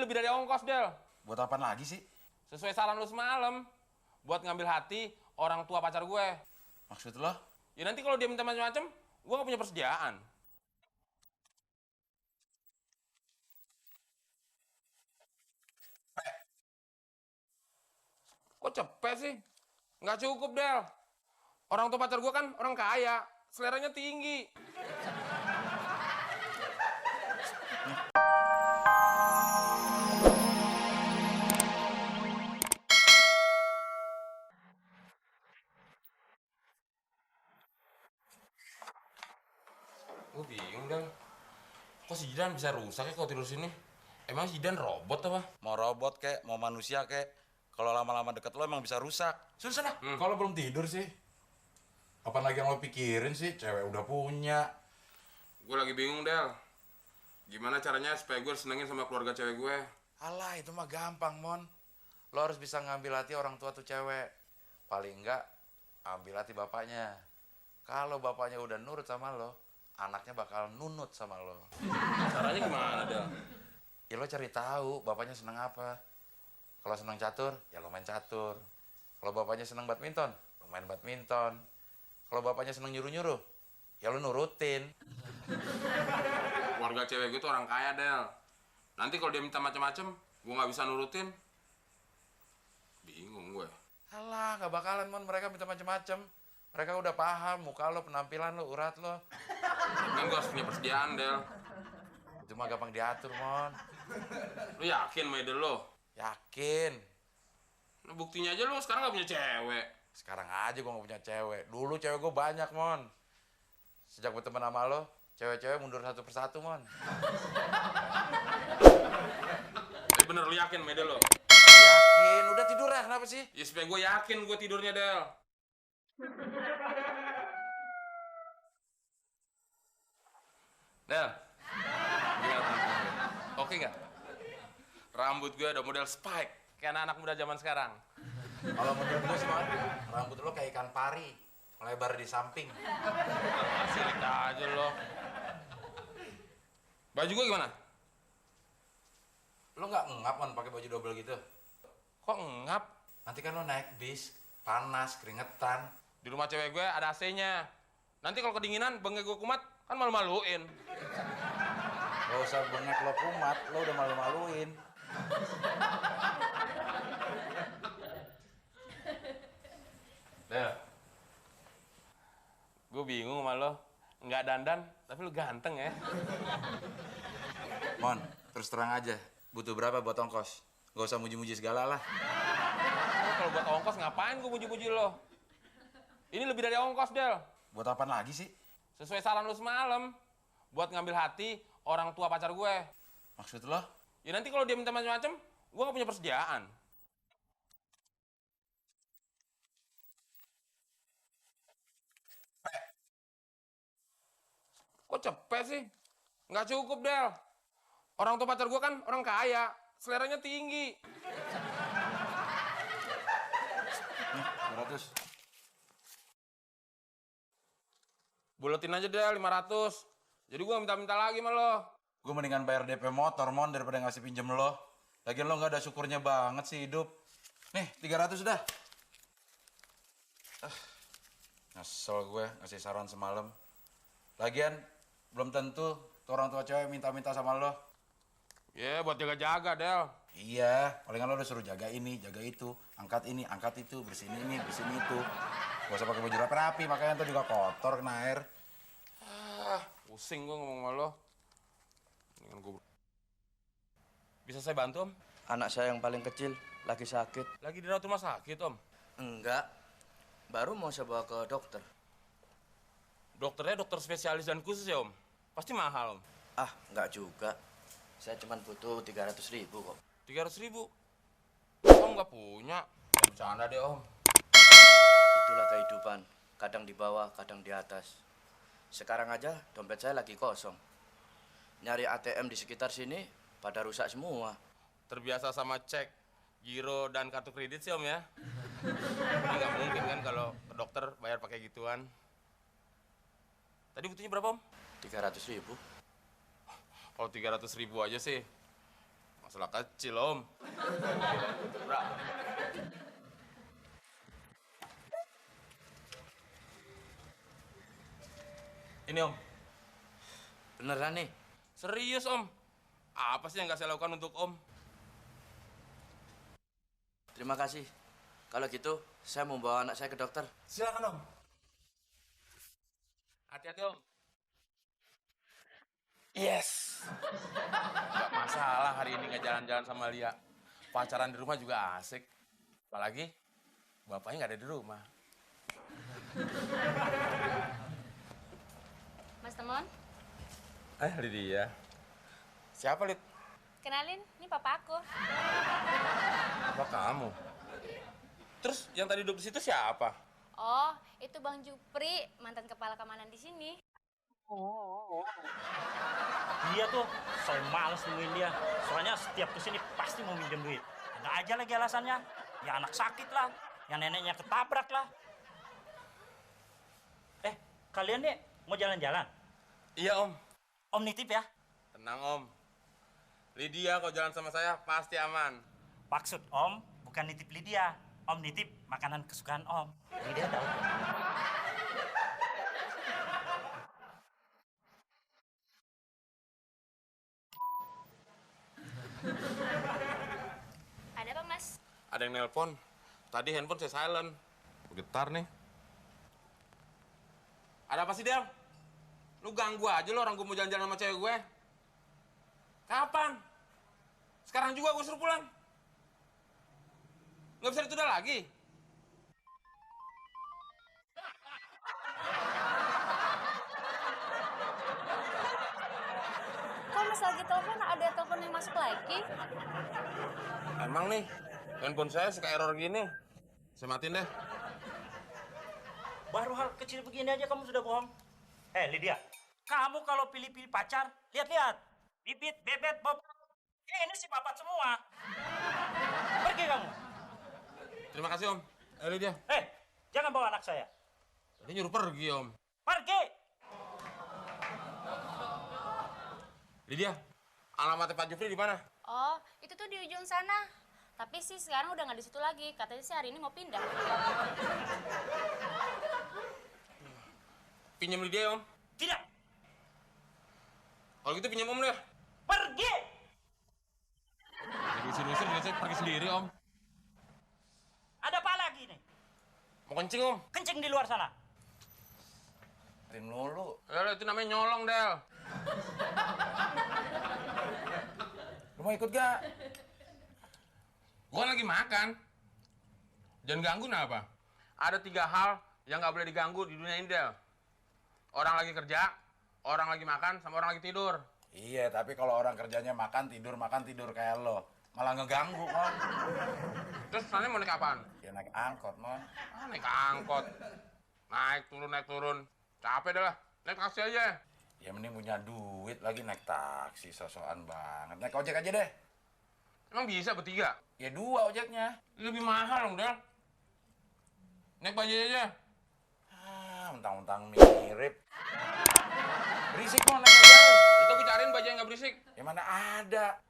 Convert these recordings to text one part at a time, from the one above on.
lebih dari ongkos, Del. Buat apaan lagi sih? Sesuai saran lu semalam. Buat ngambil hati orang tua pacar gue. Maksud lo? Ya nanti kalau dia minta macam-macam, gue gak punya persediaan. Kok cepet sih? Nggak cukup, Del. Orang tua pacar gue kan orang kaya. Seleranya tinggi. Gue bingung, Del. Kok si Jidan bisa rusak ya kalau tidur sini? Emang si Jidan robot apa? Mau robot kek, mau manusia kek. Kalau lama-lama deket lo emang bisa rusak. Susah. Kalau belum tidur sih. Apaan lagi yang lo pikirin sih? Cewek udah punya. Gue lagi bingung, Del. Gimana caranya supaya gue senengin sama keluarga cewek gue? Alah, itu mah gampang, Mon. Lo harus bisa ngambil hati orang tua tuh cewek. Paling enggak, ambil hati bapaknya. Kalau bapaknya udah nurut sama lo, anaknya bakal nunut sama lo. Caranya gimana, Del? Ya lo cari tahu bapaknya seneng apa. Kalau seneng catur, ya lo main catur. Kalau bapaknya seneng badminton, lo main badminton. Kalau bapaknya seneng nyuruh-nyuruh, ya lo nurutin. Keluarga cewek gue tuh orang kaya, Del. Nanti kalau dia minta macam-macam, gue nggak bisa nurutin. Bingung gue. Alah, gak bakalan, Mon. Mereka minta macam-macam. Mereka udah paham muka lo, penampilan lo, urat lo. Kan gue harus punya persediaan, Del. Itu mah gampang diatur, Mon. Lu yakin sama ide lo? Yakin. Nah, buktinya aja lu sekarang nggak punya cewek. Sekarang aja gue gak punya cewek. Dulu cewek gue banyak, Mon. Sejak berteman sama lo, cewek-cewek mundur satu persatu, Mon. Tapi bener lu yakin sama ide lo? Yakin. Udah tidur ya, kenapa sih? Ya supaya gue yakin gue tidurnya, Del. Del, gimana rambut gue? Oke nggak? Rambut gue ada model spike, kayak anak-anak muda zaman sekarang. Kalau menurut gue sih, Mon, rambut lo kayak ikan pari. Melebar di samping. Silik aja lo. Baju gue gimana? Lo gak ngap, Mon, pakai baju double gitu? Kok ngap? Nanti kan lo naik bis, panas, keringetan. Di rumah cewek gue ada AC-nya. Nanti kalau kedinginan, bengek gue kumat, kan malu-maluin. Gak usah bengek lo kumat, lo udah malu-maluin. Del, gue bingung sama lo. Nggak dandan, tapi lo ganteng ya. Mon, terus terang aja, butuh berapa buat ongkos? Gak usah muji-muji segala lah. Lo kalau buat ongkos ngapain gue puji-puji lo? Ini lebih dari ongkos, Del. Buat apaan lagi sih? Sesuai saran lu semalam. Buat ngambil hati orang tua pacar gue. Maksud lo? Ya nanti kalau dia minta macam-macam, gue gak punya persediaan. Kok cepet sih? Nggak cukup, Del. Orang tua pacar gue kan orang kaya. Seleranya tinggi. Nih, 200. Buletin aja, Del, 500. Jadi gue gak minta-minta lagi sama lo. Gue mendingan bayar DP motor, Mon, daripada ngasih pinjem lo. Lagian lo gak ada syukurnya banget sih hidup. Nih, 300 dah. Nyesel gue ngasih saran semalam. Lagian, belum tentu tuh orang tua cewek minta-minta sama lo. Ya, buat jaga-jaga, Del. Iya, palingan lo udah suruh jaga ini, jaga itu. Angkat ini, angkat itu, bersihin ini, bersihin itu. Gak usah pakai baju rapi-rapi, makanya ntar juga kotor kena air. Pusing gue ngomong sama lo. Mendingan gue... Bisa saya bantu, Om? Anak saya yang paling kecil lagi sakit. Lagi dirawat rumah sakit, Om. Enggak, baru mau saya bawa ke dokter. Dokternya dokter spesialis dan khusus ya, Om? Pasti mahal, Om. Ah, enggak juga. Saya cuma butuh 300.000 kok. 300.000? Om nggak punya. Bercanda deh, Om. Itulah kehidupan. Kadang di bawah, kadang di atas. Sekarang aja dompet saya lagi kosong. Nyari ATM di sekitar sini pada rusak semua. Terbiasa sama cek, giro, dan kartu kredit sih, Om ya. Ini nggak mungkin kan kalau ke dokter bayar pakai gituan. Tadi butuhnya berapa, Om? 300.000. Kalau 300.000 aja sih, Masalah kecil, Om. Bra. Ini, Om. Beneran nih? Serius, Om. Apa sih yang nggak saya lakukan untuk Om? Terima kasih. Kalau gitu, saya mau bawa anak saya ke dokter. Silakan, Om. Hati-hati, Om. Yes. Nggak masalah hari ini nggak jalan-jalan sama Lia. Pacaran di rumah juga asik. Apalagi bapaknya nggak ada di rumah. Mas Temon, Lydia. Siapa, Lid? kenalin, ini papa aku. Apa kamu? Terus yang tadi duduk di situ siapa? Oh, itu Bang Jupri, mantan kepala keamanan di sini. Dia tuh, saya males nemuin dia. Soalnya setiap kesini pasti mau minjem duit. Ada aja lagi alasannya. Ya anak sakit lah, yang neneknya ketabrak lah. Kalian nih mau jalan-jalan? Iya, Om. Om nitip ya? Tenang, Om. Lydia kalau jalan sama saya pasti aman. Maksud Om bukan nitip Lydia. Om nitip makanan kesukaan Om. Lydia tahu. Ada apa, Mas? Ada yang nelpon. Tadi handphone saya silent. Getar nih. Ada apa sih, Del? Lu ganggu aja lo orang gue mau jalan-jalan sama cewek gue. Kapan? Sekarang juga gue suruh pulang. Nggak bisa ditunda lagi. Kok Mas lagi telepon, ada telepon yang masuk lagi? Emang nih, handphone saya suka error gini. Saya matiin deh. Baru hal kecil begini aja kamu sudah bohong. Lydia, kamu kalau pilih-pilih pacar, lihat-lihat. Bibit, bebet, bob. Ini si papat semua. Pergi kamu. Terima kasih, Om. Lydia. Jangan bawa anak saya. Tadi nyuruh pergi, Om. Pergi. Lydia, alamatnya Pak Jufri di mana? Oh, itu tuh di ujung sana. Tapi sih sekarang udah nggak di situ lagi. Katanya sih hari ini mau pindah. Pinjam Lydia, Om. Tidak. Kalau gitu pinjam Om deh. Pergi. Diusir-usir, saya pergi sendiri, Om. Ada apa lagi nih? Mau kencing, Om. Kencing di luar sana. Rin lulu. Ya, itu namanya nyolong, Del. Lu mau ikut gak? Gue kan lagi makan. Jangan ganggu, apa? Ada 3 hal yang nggak boleh diganggu di dunia ini, Del. Orang lagi kerja, orang lagi makan, sama orang lagi tidur. Iya, tapi kalau orang kerjanya makan tidur kayak lo. Malah ngeganggu, Mon. Terus sana mau naik apaan? Ya naik angkot, Mon. Naik angkot. Naik turun. Capek dah lah. Naik taksi aja. Ya mending punya duit lagi naik taksi, sosokan banget. Naik ojek aja deh. Emang bisa bertiga? Ya 2 ojeknya. Lebih mahal dong, Del. Naik bajaj aja. Mentang-mentang mirip. Berisik, Mon, naik aja. Itu gue cariin bajaj yang nggak berisik. Ya mana ada.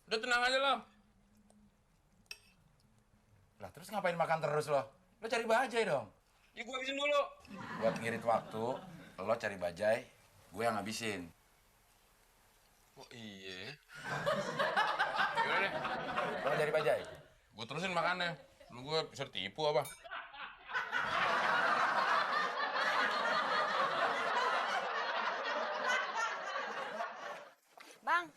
Udah tenang aja lo. Lah terus ngapain makan terus lo? Lo cari bajai dong. Ya gue habisin dulu. Buat ngirit waktu, lo cari bajai, gue yang ngabisin. Oh iya. Gimana deh? Lo cari bajai? Gue terusin makannya. Lu gue bisa ditipu apa? Bang,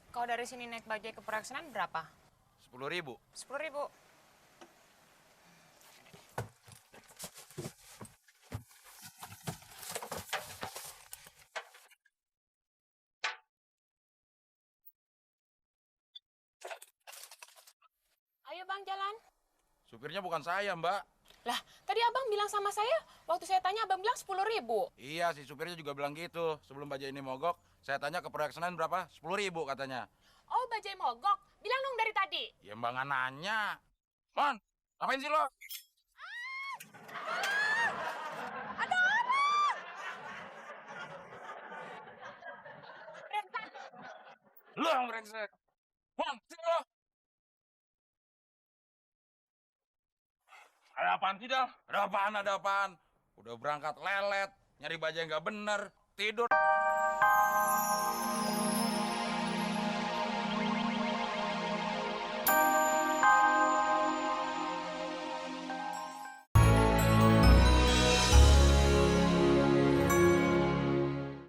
kalau dari sini naik bajai ke Peraksenan berapa? 10.000. 10.000. Ayo Bang, jalan. Supirnya bukan saya, Mbak. Lah, tadi Abang bilang sama saya, waktu saya tanya Abang bilang 10.000. Iya, si supirnya juga bilang gitu. Sebelum bajai ini mogok, saya tanya ke proyek Senen berapa? 10.000 katanya. Oh, bajai mogok. Bilang dong dari tadi. Ya Mbak nggak nanya. Mon, ngapain sih lo? Ada orang! Lo yang brengsek. Ada apaan sih, Dal? Ada apaan, ada apaan? Udah berangkat lelet, nyari baju yang nggak bener, tidur